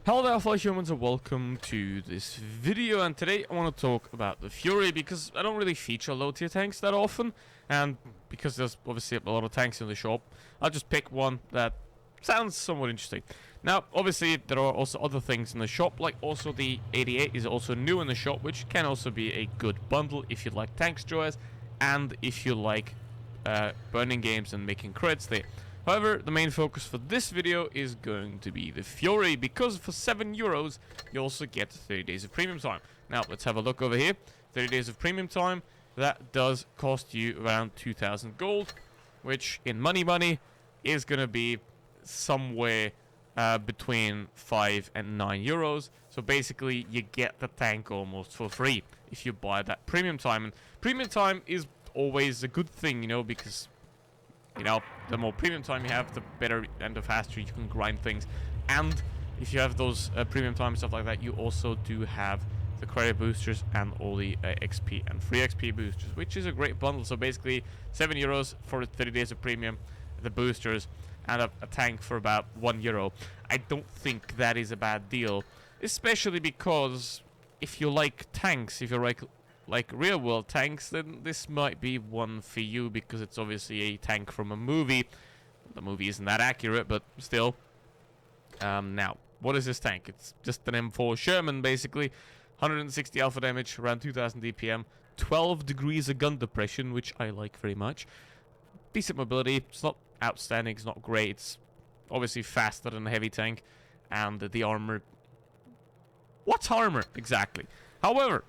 Hello there, fellow humans, and welcome to this video. And today I want to talk about the Fury because I don't really feature low tier tanks that often, and because there's obviously a lot of tanks in the shop, I'll just pick one that sounds somewhat interesting. Now, obviously, there are also other things in the shop, like also the 88 is also new in the shop, which can also be a good bundle if you like tanks, joys, and if you like burning games and making creds there. However, the main focus for this video is going to be the Fury, because for €7 you also get 30 days of premium time. Now, let's have a look over here. 30 days of premium time, that does cost you around 2,000 gold, which in money is going to be somewhere between 5 and €9. So basically, you get the tank almost for free if you buy that premium time. And premium time is always a good thing, you know, because the more premium time you have, the better and the faster you can grind things. And if you have those premium time and stuff like that, you also do have the credit boosters and all the XP and free XP boosters, which is a great bundle. So basically, €7 for 30 days of premium, the boosters, and a tank for about €1. I don't think that is a bad deal, especially because if you like tanks, if you like real world tanks, then this might be one for you, because it's obviously a tank from a movie. The movie isn't that accurate, but still. Now, what is this tank? It's just an M4 Sherman, basically. 160 alpha damage, around 2000 DPM, 12 degrees of gun depression, which I like very much. Decent mobility. It's not outstanding, it's not great. It's obviously faster than a heavy tank, and the armor. What's armor exactly? However,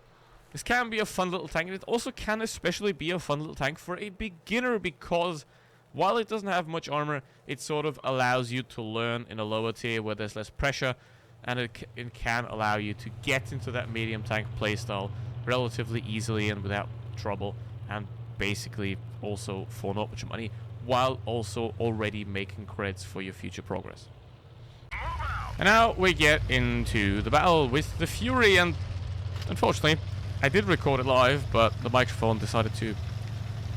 this can be a fun little tank, and it also can especially be a fun little tank for a beginner, because while it doesn't have much armor, it sort of allows you to learn in a lower tier where there's less pressure, and it can allow you to get into that medium tank playstyle relatively easily and without trouble, and basically also for not much money, while also already making creds for your future progress. And now we get into the battle with the Fury, and unfortunately, I did record it live, but the microphone decided to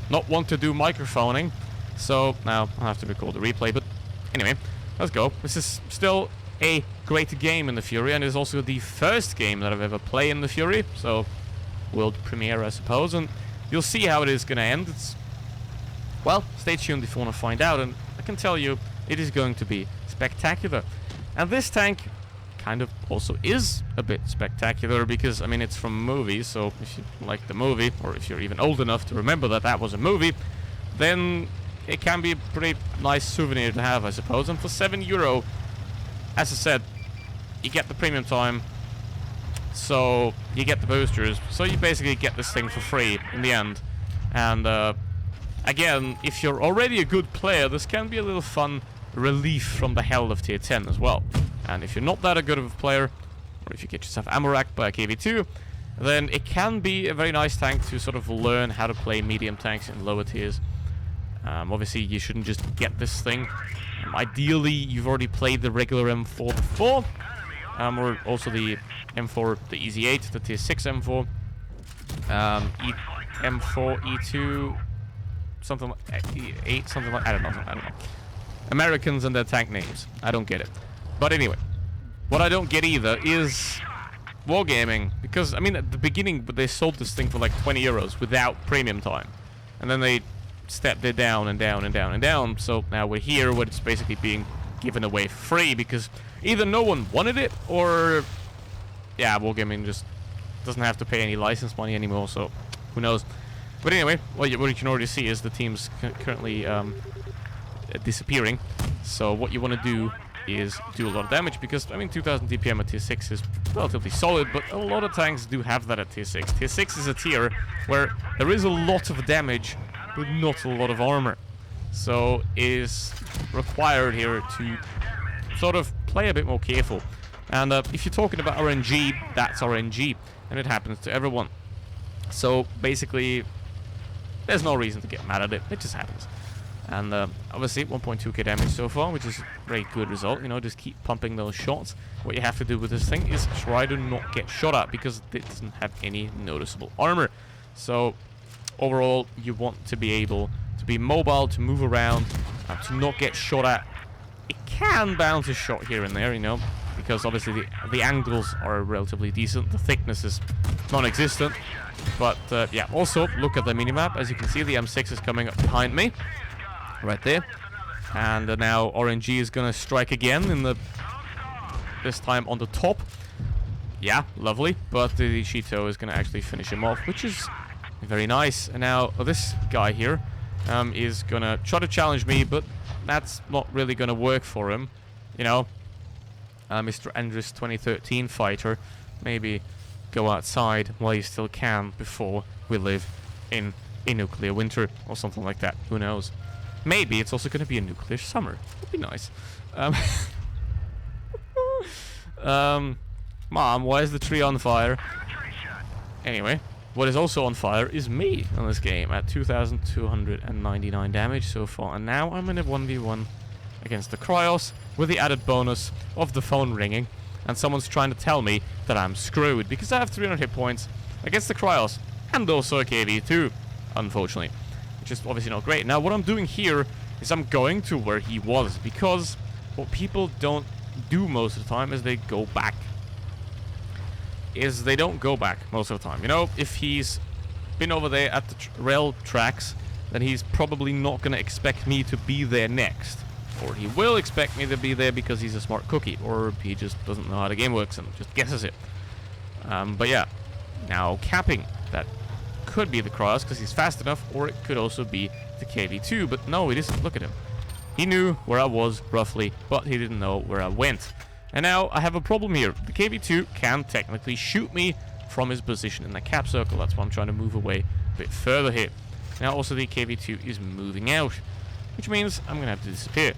not want to do microphoning, so now I'll have to record the replay. But anyway, let's go. This is still a great game in the Fury, and it's also the first game that I've ever played in the Fury, so world premiere, I suppose, and you'll see how it is going to end. Well, stay tuned if you want to find out, and I can tell you it is going to be spectacular. And this tank kind of also is a bit spectacular, because I mean, it's from movies, so if you like the movie, or if you're even old enough to remember that that was a movie, then it can be a pretty nice souvenir to have, I suppose. And for €7, as I said, you get the premium time, so you get the boosters, so you basically get this thing for free in the end. And again, if you're already a good player, this can be a little fun relief from the hell of tier 10 as well. And if you're not that good of a player, or if you get yourself ammo racked by a KV2, then it can be a very nice tank to sort of learn how to play medium tanks in lower tiers. Obviously, you shouldn't just get this thing. Ideally, you've already played the regular M4 before, or also the M4, the Easy 8, the tier 6 M4, M4, E2, something like E8, something like, I don't know. Americans and their tank names, I don't get it. But anyway, what I don't get either is wargaming, because I mean, at the beginning they sold this thing for like €20 without premium time, and then they stepped it down and down and down and down. So now we're here where it's basically being given away free, because either no one wanted it, or yeah, wargaming just doesn't have to pay any license money anymore, so who knows. But anyway, what you can already see is the team's currently disappearing. So what you want to do is do a lot of damage, because I mean, 2000 DPM at tier 6 is relatively solid, but a lot of tanks do have that at tier 6. Tier 6 is a tier where there is a lot of damage, but not a lot of armor. So it is required here to sort of play a bit more careful. And if you're talking about RNG, that's RNG, and it happens to everyone. So basically, there's no reason to get mad at it. It just happens. And obviously 1.2k damage so far, which is a very good result. You know, just keep pumping those shots. What you have to do with this thing is try to not get shot at, because it doesn't have any noticeable armor. So overall, you want to be able to be mobile, to move around, to not get shot at. It can bounce a shot here and there, you know, because obviously the angles are relatively decent. The thickness is non-existent. But yeah, also look at the minimap. As you can see, the M6 is coming up behind me, right there. And now RNG is gonna strike again this time on the top. Yeah, lovely. But the Cheeto is gonna actually finish him off, which is very nice. And now this guy here is gonna try to challenge me, but that's not really gonna work for him. You know, Mr. Andrus 2013 fighter, maybe go outside while you still can before we live in a nuclear winter or something like that. Who knows? Maybe it's also gonna be a nuclear summer. That'd be nice. Mom, why is the tree on fire? Anyway, what is also on fire is me on this game at 2,299 damage so far. And now I'm in a 1v1 against the Cryos with the added bonus of the phone ringing. And someone's trying to tell me that I'm screwed because I have 300 hit points against the Cryos and also a KV2, unfortunately. Which is obviously not great. Now what I'm doing here is I'm going to where he was, because what people don't do most of the time is they go back. They don't go back most of the time. You know, if he's been over there at the rail tracks, then he's probably not going to expect me to be there next. Or he will expect me to be there because he's a smart cookie, or he just doesn't know how the game works and just guesses it. But yeah, now capping, that could be the Cryos because he's fast enough, or it could also be the KV2, but no, it isn't. Look at him. He knew where I was, roughly, but he didn't know where I went. And now I have a problem here. The KV2 can technically shoot me from his position in the cap circle. That's why I'm trying to move away a bit further here. Now also the KV2 is moving out, which means I'm going to have to disappear.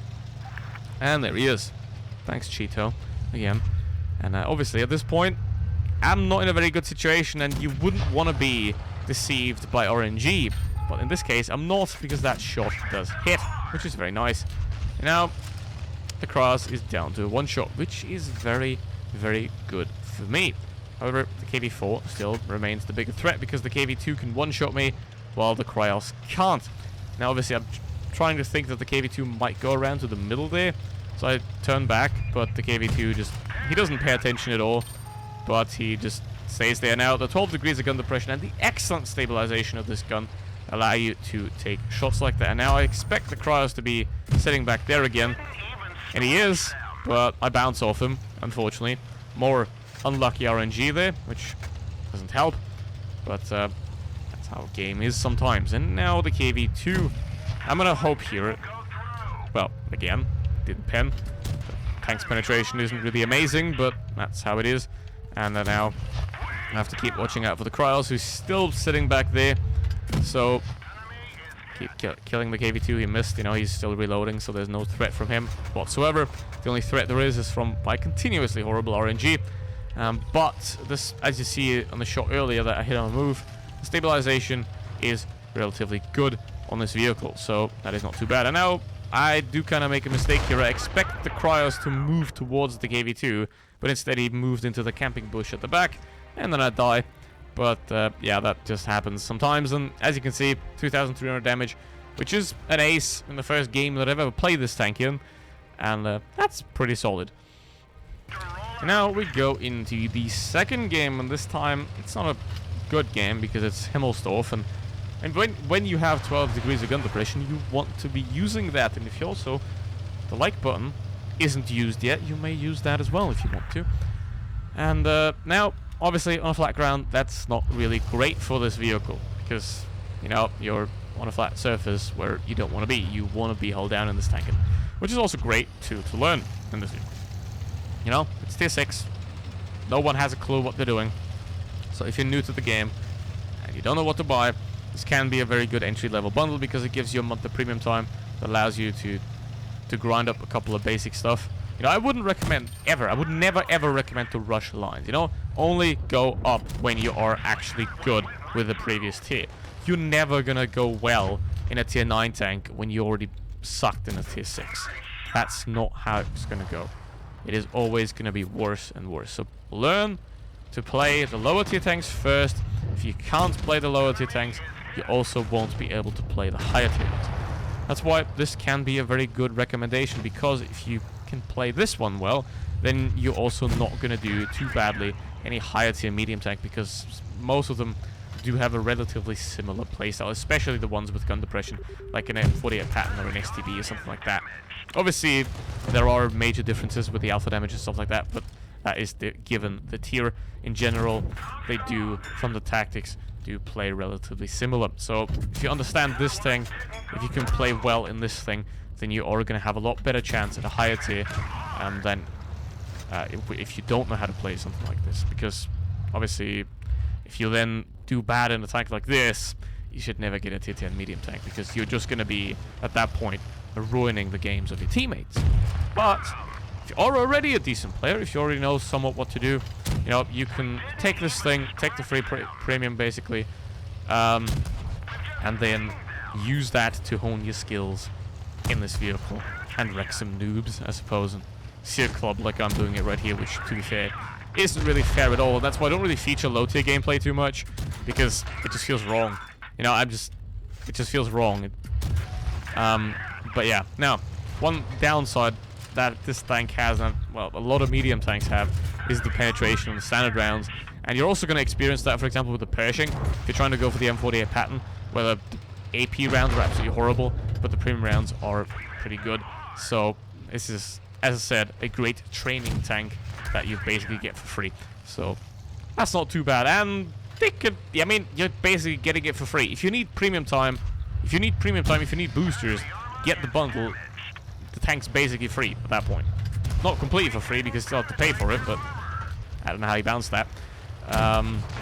And there he is. Thanks, Cheeto, again. And obviously at this point, I'm not in a very good situation, and you wouldn't want to be deceived by RNG. But in this case, I'm not, because that shot does hit, which is very nice. And now the Cryos is down to a one-shot, which is very, very good for me. However, the KV4 still remains the bigger threat, because the KV2 can one-shot me, while the Cryos can't. Now, obviously, I'm trying to think that the KV2 might go around to the middle there, so I turn back, but the KV2 just, he doesn't pay attention at all, but he just stays there. Now, the 12 degrees of gun depression and the excellent stabilization of this gun allow you to take shots like that. And now I expect the Cryos to be sitting back there again, and he is, but I bounce off him, unfortunately. More unlucky RNG there, which doesn't help, but that's how a game is sometimes. And now the KV2, I'm gonna hope here, well, again, didn't pen. The tank's penetration isn't really amazing, but that's how it is. And then now I have to keep watching out for the Cryos, who's still sitting back there. So keep killing the KV2. He missed, you know, he's still reloading, so there's no threat from him whatsoever. The only threat there is from my continuously horrible RNG. But this, as you see on the shot earlier that I hit on a move, the stabilization is relatively good on this vehicle, so that is not too bad. And now I do kind of make a mistake here. I expect the Cryos to move towards the KV2, but instead he moved into the camping bush at the back, and then I die. But yeah, that just happens sometimes. And as you can see, 2,300 damage, which is an ace in the first game that I've ever played this tank in, and that's pretty solid. So now we go into the second game, and this time it's not a good game because it's Himmelsdorf, and when you have 12 degrees of gun depression, you want to be using that. And if you also, the like button isn't used yet, you may use that as well if you want to. And now, obviously, on a flat ground, that's not really great for this vehicle, because, you know, you're on a flat surface where you don't want to be. You want to be held down in this tank, which is also great to learn in this vehicle. You know, it's tier 6. No one has a clue what they're doing. So if you're new to the game and you don't know what to buy, this can be a very good entry-level bundle, because it gives you a month of premium time that allows you to grind up a couple of basic stuff. You know, I wouldn't recommend ever, I would never ever recommend to rush lines, you know? Only go up when you are actually good with the previous tier. You're never gonna go well in a tier 9 tank when you already sucked in a tier 6. That's not how it's gonna go. It is always gonna be worse and worse. So learn to play the lower tier tanks first. If you can't play the lower tier tanks, you also won't be able to play the higher tier ones. That's why this can be a very good recommendation, because if you can play this one well, then you're also not going to do too badly any higher tier medium tank, because most of them do have a relatively similar playstyle, especially the ones with gun depression, like an M48 pattern or an STB or something like that. Obviously, there are major differences with the alpha damage and stuff like that, but that is given the tier. In general, they do, from the tactics, do play relatively similar. So if you understand this thing, if you can play well in this thing, then you are going to have a lot better chance at a higher tier than if you don't know how to play something like this. Because obviously, if you then do bad in a tank like this, you should never get a tier 10 medium tank, because you're just going to be, at that point, ruining the games of your teammates. But if you are already a decent player, if you already know somewhat what to do, you know, you can take this thing, take the free premium basically, and then use that to hone your skills in this vehicle and wreck some noobs, I suppose, and see a club like I'm doing it right here, which, to be fair, isn't really fair at all. That's why I don't really feature low tier gameplay too much, because it just feels wrong. You know, it just feels wrong. But yeah, now, one downside that this tank has, and well, a lot of medium tanks have, is the penetration on the standard rounds. And you're also going to experience that, for example, with the Pershing. If you're trying to go for the M48 pattern, where the AP rounds are absolutely horrible, but the premium rounds are pretty good. So this is, as I said, a great training tank that you basically get for free. So that's not too bad. And they could, I mean, you're basically getting it for free. If you need premium time, if you need boosters, get the bundle. The tank's basically free at that point. Not completely for free, because you still have to pay for it, but I don't know how you balance that.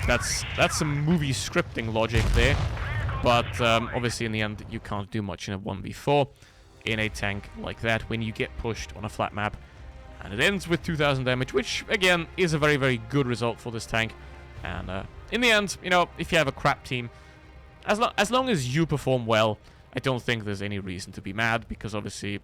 That's some movie scripting logic there. But obviously in the end, you can't do much in a 1v4 in a tank like that when you get pushed on a flat map. And it ends with 2000 damage, which, again, is a very, very good result for this tank. And in the end, you know, if you have a crap team, as long as you perform well, I don't think there's any reason to be mad, because obviously,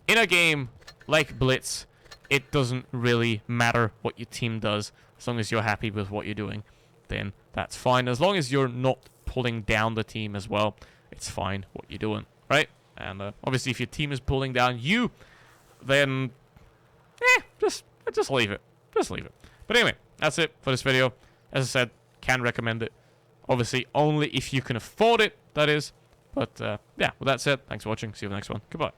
in a game like Blitz, it doesn't really matter what your team does. As long as you're happy with what you're doing, then that's fine. As long as you're not pulling down the team as well, it's fine what you're doing, right? And obviously, if your team is pulling down you, then just leave it. Just leave it. But anyway, that's it for this video. As I said, can recommend it. Obviously, only if you can afford it, that is. But yeah, with that said, thanks for watching. See you in the next one. Goodbye.